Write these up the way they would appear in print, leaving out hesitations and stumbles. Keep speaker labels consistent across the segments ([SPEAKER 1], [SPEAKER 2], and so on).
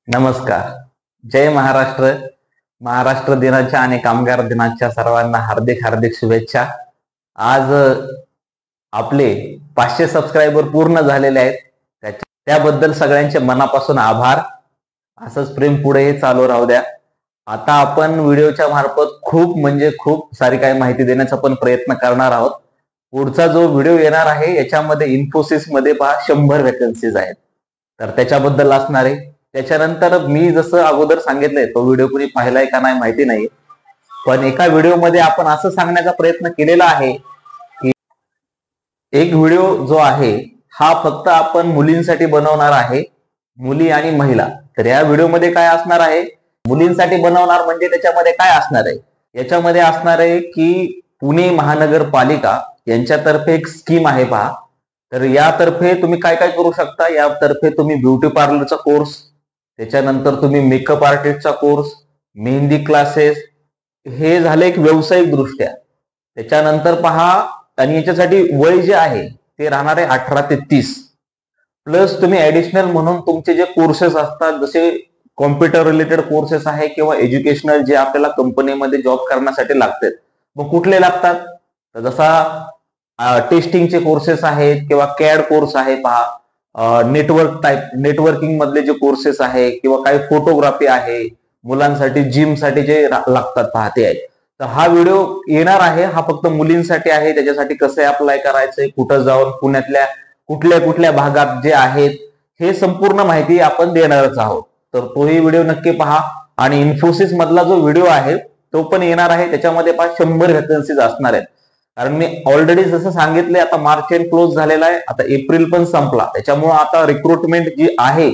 [SPEAKER 1] नमस्कार. जय महाराष्ट्र. महाराष्ट्र दिनाच्या आणि कामगार दिनाच्या सर्वांना हार्दिक हार्दिक शुभेच्छा. आज आपले 500 सबस्क्रायबर पूर्ण झालेले आहेत. त्याबद्दल सगळ्यांचे मनापासून आभार. असंच प्रेम पुढेही चालू राहू द्या. आता आपण व्हिडिओच्या मार्फत खूप सारी काही माहिती देण्याचा पण प्रयत्न करणार आहोत. पुढचा जो व्हिडिओ येणार आहे याच्यामध्ये इन्फोसिस मध्ये 100 वॅकन्सीज आहेत, तर त्याच्याबद्दल असणार आहे. त्याच्यानंतर मी जसं अगोदर सांगितलंय, तो व्हिडिओ कोणी पाहिलाय का नाही माहिती नाही, पण एका व्हिडिओमध्ये आपण असं सांगण्याचा प्रयत्न केलेला आहे की एक व्हिडिओ जो आहे हा फक्त आपण मुलींसाठी बनवणार आहे, मुली आणि महिला. तर या व्हिडिओमध्ये काय असणार आहे, मुलींसाठी बनवणार म्हणजे त्याच्यामध्ये काय असणार आहे, याच्यामध्ये असणार आहे की पुणे महानगरपालिका यांच्यातर्फे एक स्कीम आहे पहा. तर यातर्फे तुम्ही काय काय करू शकता. यातर्फे तुम्ही ब्युटी पार्लरचा कोर्स, त्याच्यानंतर तुम्ही मेकअप आर्टिस्टचा कोर्स, मेहंदी क्लासेस, हे झाले एक व्यावसायिक दृष्ट्या. त्याच्यानंतर पहा, आणि याच्यासाठी वय जे आहे ते राहणार आहे 18 ते 30. प्लस तुम्ही ऍडिशनल म्हणून तुमचे जे कोर्सेस असतात, जसे कॉम्प्युटर रिलेटेड कोर्सेस आहे किंवा एज्युकेशनल जे आपल्याला कंपनीमध्ये जॉब करण्यासाठी लागतात. मग कुठले लागतात, तर जसा टेस्टिंगचे कोर्सेस आहेत किंवा कॅड कोर्स आहे पहा, नेटवर्किंग मधले जे कोर्सेस आहे किंवा काही फोटोग्राफी आहे, मुलांसाठी जिम साठी जे लागतात पहा ते आहे. तर हा व्हिडिओ येणार आहे, हा फक्त मुलींसाठी आहे. त्याच्यासाठी कसं अप्लाय करायचंय, कुठं जाऊन, पुण्यातल्या कुठल्या कुठल्या भागात जे आहेत, हे संपूर्ण माहिती आपण देणारच आहोत. तर तोही व्हिडिओ नक्की पहा. आणि इन्फोसिस मधला जो व्हिडिओ आहे तो पण येणार आहे. त्याच्यामध्ये 100 व्हॅकन्सीज असणार आहेत. कारण मी ऑलरेडी जसं सांगितलंय, आता मार्च एंड क्लोज झालेला आहे, आता एप्रिल पण संपला. त्याच्यामुळे आता रिक्रुटमेंट जी आहे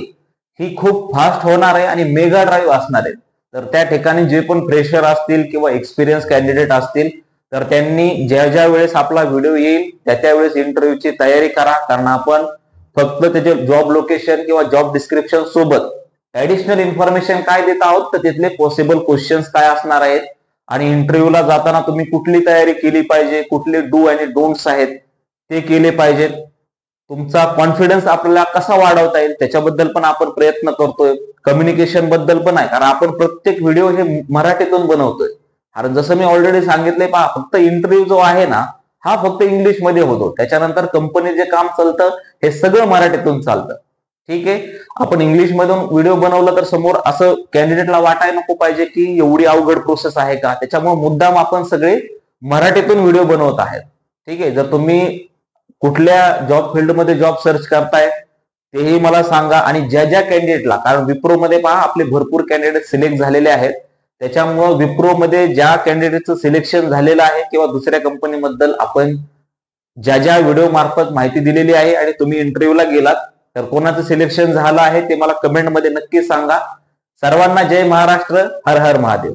[SPEAKER 1] ही खूप फास्ट होणार आहे आणि मेगा ड्राईव्ह असणार आहे. तर त्या ठिकाणी जे पण फ्रेशर असतील किंवा एक्सपिरियन्स कॅन्डिडेट असतील, तर त्यांनी ज्या वेळेस आपला व्हिडिओ येईल त्यावेळेस इंटरव्ह्यूची तयारी करा. कारण आपण फक्त त्याचे जॉब लोकेशन किंवा जॉब डिस्क्रिप्शन सोबत ऍडिशनल इन्फॉर्मेशन काय देत आहोत, तर तिथले पॉसिबल क्वेश्चन्स काय असणार आहेत आणि इंटरव्ह्यूला जाताना तुम्ही कुठली तयारी केली पाहिजे, कुठले डू आणि डोंट्स आहेत ते केले पाहिजेत. तुमचा कॉन्फिडन्स आपल्याला कसा वाढवता येईल त्याच्याबद्दल पण आपण प्रयत्न करतोय. कम्युनिकेशन बद्दल पण आहे, कारण आपण प्रत्येक व्हिडिओ हे मराठीतून बनवतोय. कारण जसं मी ऑलरेडी सांगितलंय पहा, फक्त इंटरव्ह्यू जो आहे ना हा फक्त इंग्लिश मध्ये होतो. त्याच्यानंतर कंपनी जे काम चालतं हे सगळं मराठीतून चालतं. ठीक आहे, आपण इंग्लिश मधून व्हिडिओ बनवला तर समोर असं कॅन्डिडेटला वाटायला नको पाहिजे की एवढी अवघड प्रोसेस आहे का. त्याच्यामुळे मुद्दाम आपण सगळे मराठीतून व्हिडिओ बनवत आहेत. ठीक आहे, जर तुम्ही कुठल्या जॉब फील्डमध्ये जॉब सर्च करताय तेही मला सांगा. आणि ज्या कॅन्डिडेटला, कारण विप्रो मध्ये पहा आपले भरपूर कॅन्डिडेट सिलेक्ट झालेले आहेत, त्याच्यामुळं विप्रो मध्ये ज्या कॅन्डिडेटचं सिलेक्शन झालेलं आहे किंवा दुसऱ्या कंपनीबद्दल आपण ज्या व्हिडिओ मार्फत माहिती दिलेली आहे आणि तुम्ही इंटरव्ह्यूला गेलात, तर कोणाचं सिलेक्शन झालं आहे ते मला कमेंट मध्ये नक्की सांगा. सर्वांना जय महाराष्ट्र. हर हर महादेव.